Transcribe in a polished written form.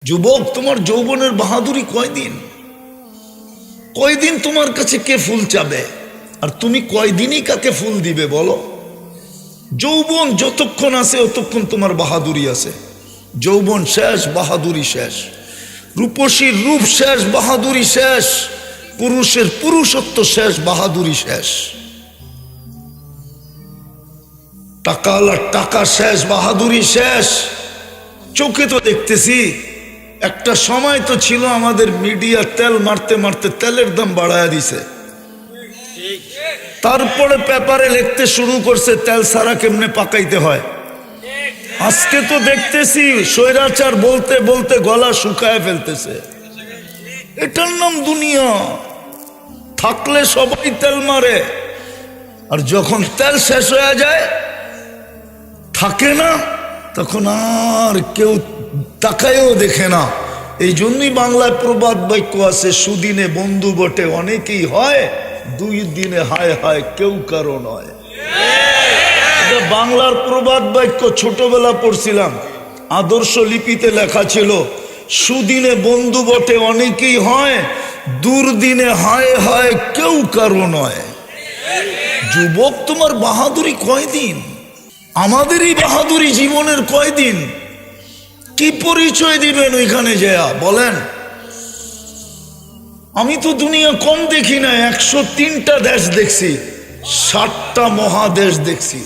যুবক, তোমার যৌবনের বাহাদুরি কয়দিন? কয়দিন তোমার কাছে কে ফুল চাবে? আর তুমি কয়দিনই কাকে ফুল দিবে বলো? যৌবন যতক্ষণ আছে ততক্ষণ তোমার বাহাদুরি আছে। যৌবন শেষ, বাহাদুরি শেষ। রূপসীর রূপ শেষ, বাহাদুরি শেষ। পুরুষের পুরুষত্ব শেষ, বাহাদুরি শেষ। টাকাওয়ালার টাকা শেষ, বাহাদুরি শেষ। চোখে তো দেখতেছি। একটা সময় তো ছিল আমাদের মিডিয়া তেল মারতে মারতে তেলের দাম বাড়ায় দিছে। তারপরে পেপারে লিখতে শুরু করছে তেল সারা কেমনে পাকাইতে হয়। আজকে তো দেখতেছি স্বৈরাচার বলতে বলতে গলা শুকায় ফেলতেছে। এটার নাম দুনিয়া। থাকলে সবাই তেল মারে, আর যখন তেল শেষ হয়ে যায়, থাকে না, তখন আর কেউ তাকায়ও দেখে না। এই জন্যই বাংলায় প্রবাদ বাক্য আছে, সুদিনে বন্ধু বটে অনেকেই হয়, দুই দিনে হায় হায় কেউ কারো নয়। এটা বাংলার প্রবাদ বাক্য, ছোটবেলা পড়ছিলাম, আদর্শ লিপিতে লেখা ছিল, সুদিনে বন্ধু বটে অনেকেই হয়, দুর্দিনে হায় হায় কেউ কারো নয়। যুবক, তোমার বাহাদুরি কয়দিন? আমাদের এই বাহাদুরি জীবনের কয়দিন? কি পরিচয় দিবেন ওইখানে যায়া বলেন? আমি তো দুনিয়া কম দেখি না, 103টা দেশ দেখছি, 7টা মহাদেশ দেখছি।